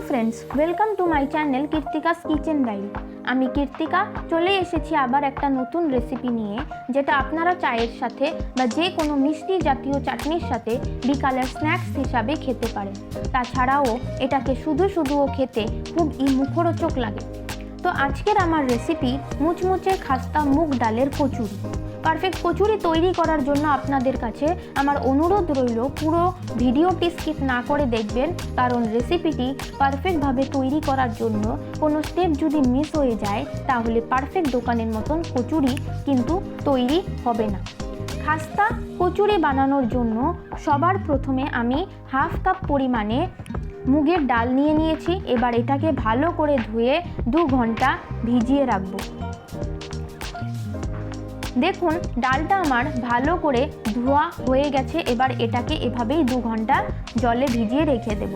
Friends, welcome to my channel Kirtika's kitchen diary. আমি কীর্তিকা চলে এসেছি আবার একটা নতুন রেসিপি নিয়ে, যেটা আপনারা চায়ের সাথে বা যে কোনো মিষ্টি জাতীয় চাটনির সাথে বিকালের স্ন্যাক্স হিসাবে খেতে পারেন। তাছাড়াও এটাকে শুধুও খেতে খুব মুখরোচক লাগে। তো আজকের আমার রেসিপি মুচমুচে খাস্তা মুগ ডালের কচুরি। পারফেক্ট কচুরি তৈরি করার জন্য আপনাদের কাছে আমার অনুরোধ রইল পুরো ভিডিওটি স্কিপ না করে দেখবেন, কারণ রেসিপিটি পারফেক্টভাবে তৈরি করার জন্য কোনো স্টেপ যদি মিস হয়ে যায় তাহলে পারফেক্ট দোকানের মতন কচুরি কিন্তু তৈরি হবে না। খাস্তা কচুরি বানানোর জন্য সবার প্রথমে আমি হাফ কাপ পরিমাণে মুগের ডাল নিয়ে নিয়েছি। এবার এটাকে ভালো করে ধুয়ে 2 ঘন্টা ভিজিয়ে রাখবো। দেখুন ডালটা আমার ভালো করে ধোয়া হয়ে গেছে। এবার এটাকে এভাবেই 2 ঘন্টা জলে ভিজিয়ে রেখে দেব।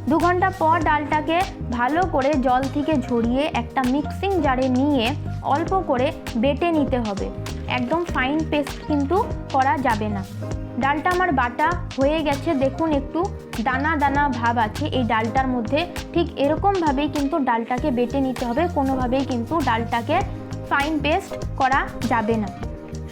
2 ঘন্টা পর ডালটাকে ভালো করে জল থেকে ঝরিয়ে একটা মিক্সিং জারে নিয়ে অল্প করে বেটে নিতে হবে। একদম ফাইন পেস্ট কিন্তু করা যাবে না। ডালটা আমার বাটা হয়ে গেছে। দেখুন একটু দানা দানা ভাব আছে এই ডালটার মধ্যে। ঠিক এরকমভাবেই কিন্তু ডালটাকে বেটে নিতে হবে, কোনোভাবেই কিন্তু ডালটাকে ফাইন পেস্ট করা যাবে না।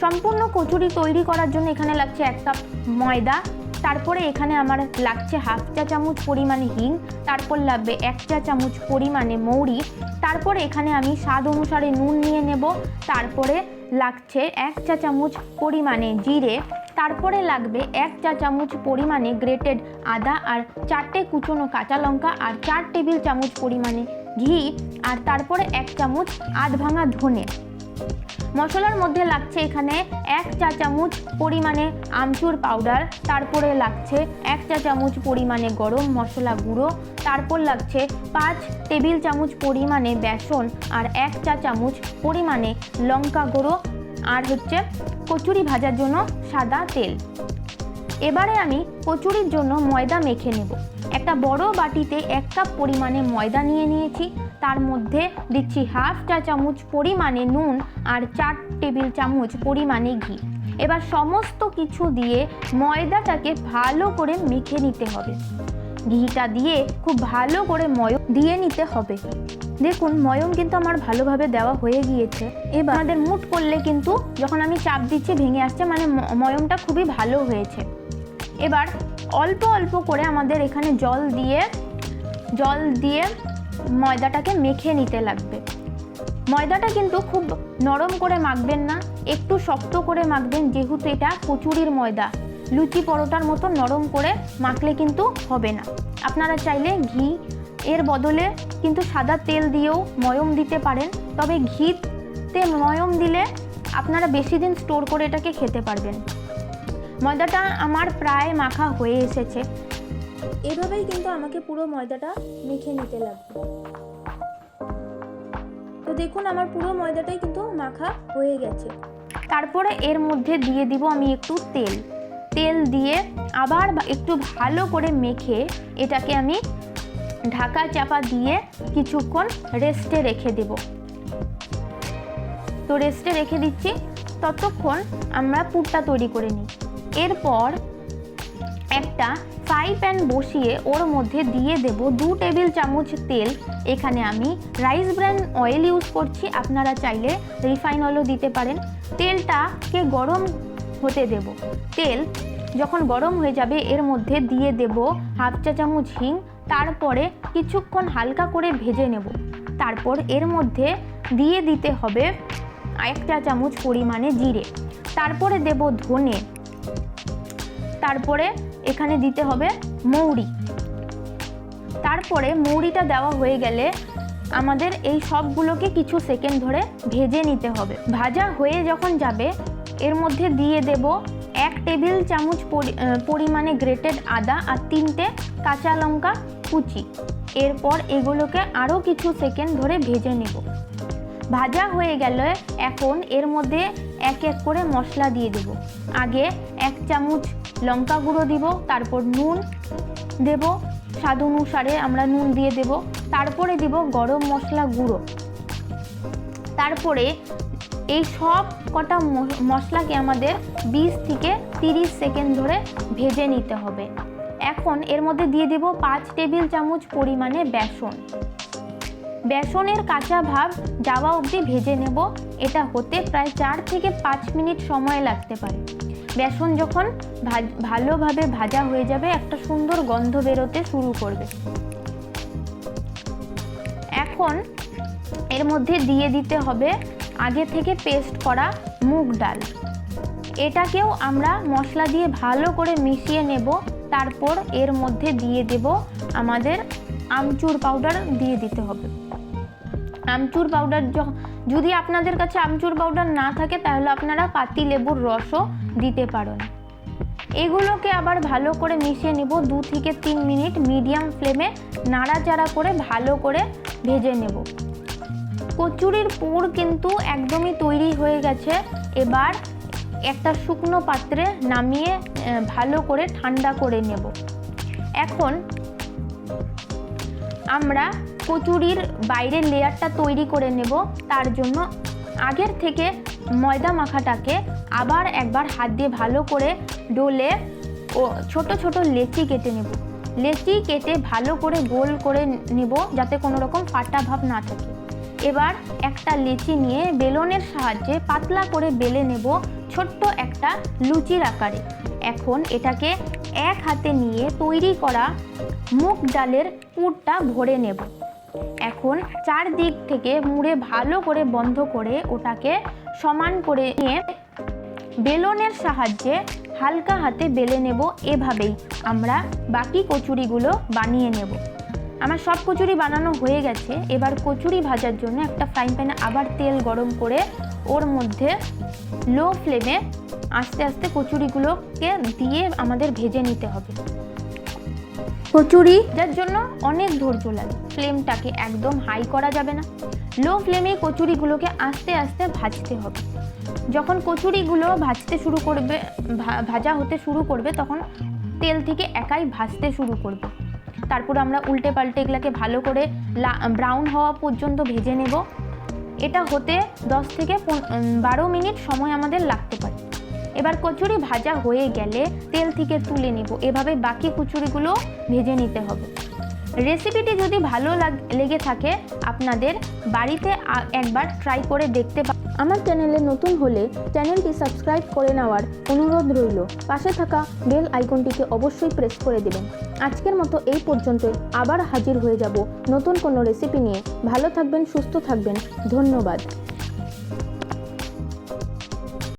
সম্পূর্ণ কচুরি তৈরি করার জন্য এখানে লাগছে 1 কাপ ময়দা, তারপরে এখানে আমার লাগছে হাফ চা চামচ পরিমাণে হিং, তারপর লাগবে 1 চা চামচ পরিমাণে মৌরি, তারপরে এখানে আমি স্বাদ অনুসারে নুন নিয়ে নেব, তারপরে লাগছে 1 চা চামচ পরিমাণে জিরে, তারপরে লাগবে 1 চা চামচ পরিমাণে গ্রেটেড আদা আর 4টে কুচনো কাঁচা লঙ্কা আর 4 টেবিল চামচ পরিমাণে ঘি, আর তারপরে 1 চামচ আধ ভাঙা ধনে। মশলার মধ্যে লাগছে এখানে 1 চা চামচ পরিমাণে আমচুর পাউডার, তারপরে লাগছে 1 চা চামচ পরিমাণে গরম মশলা গুঁড়ো, তারপর লাগছে 5 টেবিল চামচ পরিমাণে বেসন আর 1 চা চামচ পরিমাণে লঙ্কা গুঁড়ো, আর হচ্ছে কচুরি ভাজার জন্য সাদা তেল। এবারে আমি কচুরির জন্য ময়দা মেখে নেব। একটা বড় বাটিতে 1 কাপ পরিমাণে ময়দা নিয়ে নিয়েছি, তার মধ্যে দিচ্ছি হাফ চা চামচ পরিমাণে নুন আর 4 টেবিল চামচ পরিমাণে ঘি। এবার সমস্ত কিছু দিয়ে ময়দাটাকে ভালো করে মেখে নিতে হবে। ঘিটা দিয়ে খুব ভালো করে ময়ম দিয়ে নিতে হবে। দেখুন ময়ম কিন্তু আমার ভালোভাবে দেওয়া হয়ে গিয়েছে। এবার আমাদের মুট করলে কিন্তু যখন আমি চাপ দিচ্ছি ভেঙে আসছে, মানে ময়মটা খুবই ভালো হয়েছে। এবার অল্প অল্প করে আমাদের এখানে জল দিয়ে ময়দাটাকে মেখে নিতে লাগবে। ময়দাটা কিন্তু খুব নরম করে মাখবেন না, একটু শক্ত করে মাখবেন, যেহেতু এটা কচুরির ময়দা। লুচি পরোটার মতো নরম করে মাখলে কিন্তু হবে না। আপনারা চাইলে ঘি এর বদলে কিন্তু সাদা তেল দিয়েও ময়ম দিতে পারেন, তবে ঘিতে ময়ম দিলে আপনারা বেশি দিন স্টোর করে এটাকে খেতে পারবেন। ময়দাটা আমার প্রায় মাখা হয়ে এসেছে। এভাবেই কিন্তু আমাকে পুরো ময়দাটা মেখে নিতে লাগবে। তো দেখুন আমার পুরো ময়দাটাই কিন্তু মাখা হয়ে গেছে। তারপরে এর মধ্যে দিয়ে দিব আমি একটু তেল দিয়ে আবার একটু ভালো করে মেখে এটাকে আমি ঢাকা চাপা দিয়ে কিছুক্ষণ রেস্টে রেখে দেব। তো রেস্টে রেখে দিচ্ছি, ততক্ষণ আমরা পুরটা তৈরি করে নিই। এরপর একটা ফ্রাই প্যান বসিয়ে ওর মধ্যে দিয়ে দেব 2 টেবিল চামচ তেল। এখানে আমি রাইস ব্র্যান অয়েল ইউজ করছি, আপনারা চাইলে রিফাইন অয়েলও দিতে পারেন। তেলটাকে গরম হতে দেব। তেল যখন গরম হয়ে যাবে এর মধ্যে দিয়ে দেব হাফ চা চামচ হিং, তারপরে কিছুক্ষণ হালকা করে ভেজে নেব। তারপর এর মধ্যে দিয়ে দিতে হবে 1 চা চামচ পরিমাণে জিরে, তারপরে দেব ধনে, তারপরে এখানে দিতে হবে মৌরি। তারপরে মৌরিটা দেওয়া হয়ে গেলে আমাদের এই সবগুলোকে কিছু সেকেন্ড ধরে ভেজে নিতে হবে। ভাজা হয়ে যখন যাবে এর মধ্যে দিয়ে দেব 1 টেবিল চামচ পরিমাণে গ্রেটেড আদা আর 3টে কাঁচা লঙ্কা কুচি। এরপর এগুলোকে আরও কিছু সেকেন্ড ধরে ভেজে নেব। ভাজা হয়ে গেলে এখন এর মধ্যে এক এক করে মশলা দিয়ে দেব। আগে 1 চামচ লঙ্কা গুঁড়ো দিব, তারপর নুন দেব, স্বাদ অনুসারে আমরা নুন দিয়ে দেব, তারপরে দিব গরম মশলা গুঁড়ো। তারপরে এই সব কটা মশলাকে আমাদের 20 থেকে 30 সেকেন্ড ধরে ভেজে নিতে হবে। এখন এর মধ্যে দিয়ে দেব 5 টেবিল চামচ পরিমাণে বেসন। বেসনের কাঁচা ভাব যাওয়া অবধি ভেজে নেব। এটা হতে প্রায় 4 থেকে 5 মিনিট সময় লাগতে পারে। বেসন যখন ভালোভাবে ভাজা হয়ে যাবে একটা সুন্দর গন্ধ বেরোতে শুরু করবে। এখন এর মধ্যে দিয়ে দিতে হবে আগে থেকে পেস্ট করা মুগ ডাল। এটাকেও আমরা মশলা দিয়ে ভালো করে মিশিয়ে নেব। তারপর এর মধ্যে দিয়ে দেব আমাদের আমচুর পাউডার দিয়ে দিতে হবে। আমচুর পাউডার যদি আপনাদের কাছে আমচুর পাউডার না থাকে তাহলে আপনারা পাতি লেবুর রসও দিতে পারেন। এগুলোকে আবার ভালো করে মিশিয়ে নেব। 2 থেকে 3 মিনিট মিডিয়াম ফ্লেমে নাড়াচাড়া করে ভালো করে ভেজে নেব। কচুরির পুর কিন্তু একদমই তৈরি হয়ে গেছে। এবার একটা শুকনো পাত্রে নামিয়ে ভালো করে ঠান্ডা করে নেব। এখন আমরা কচুরির বাইরের লেয়ারটা তৈরি করে নেব। তার জন্য আগের থেকে ময়দা মাখাটাকে আবার একবার হাত দিয়ে ভালো করে ডলে ছোট ছোট লেচি কেটে নেব। লেচি কেটে ভালো করে গোল করে নেব যাতে কোনো রকম ফাটা ভাব না থাকে। এবার একটা লেচি নিয়ে বেলনের সাহায্যে পাতলা করে বেলে নেব ছোট্ট একটা লুচির আকারে। এখন এটাকে এক হাতে নিয়ে তৈরি করা মুগ ডালের পুরটা ভরে নেব। এখন চারদিক থেকে মুড়ে ভালো করে বন্ধ করে ওটাকে সমান করে নিয়ে বেলনের সাহায্যে হালকা হাতে বেলে নেব। এভাবেই আমরা বাকি কচুরিগুলো বানিয়ে নেব। আমার সব কচুরি বানানো হয়ে গেছে। এবার কচুরি ভাজার জন্য একটা ফ্রাইং প্যানে আবার তেল গরম করে ওর মধ্যে লো ফ্লেমে আস্তে আস্তে কচুরিগুলোকে দিয়ে আমাদের ভেজে নিতে হবে। কচুরি যার জন্য অনেক ধৈর্য লাগে। ফ্লেমটাকে একদম হাই করা যাবে না। লো ফ্লেমে কচুরিগুলোকে আস্তে আস্তে ভাজতে হবে। যখন কচুরিগুলো ভাজা হতে শুরু করবে তখন তেল থেকে একাই ভাজতে শুরু করবে। তারপর আমরা উল্টে পাল্টে এগুলোকে ভালো করে ব্রাউন হওয়া পর্যন্ত ভেজে নেব। এটা হতে 10 থেকে 12 মিনিট সময় আমাদের লাগতে পারে। এবার কচুরি ভাজা হয়ে গেলে তেল থেকে তুলে নেব। এভাবে বাকি কচুরিগুলো ভেজে নিতে হবে। রেসিপিটি যদি ভালো লেগে থাকে আপনাদের বাড়িতে একবার ট্রাই করে দেখতে পারেন। আমার চ্যানেলে নতুন হলে চ্যানেলটি সাবস্ক্রাইব করে নেওয়ার অনুরোধ রইল। পাশে থাকা বেল আইকনটিকে অবশ্যই প্রেস করে দেবেন। আজকের মতো এই পর্যন্তই। আবার হাজির হয়ে যাব নতুন কোনো রেসিপি নিয়ে। ভালো থাকবেন, সুস্থ থাকবেন। ধন্যবাদ।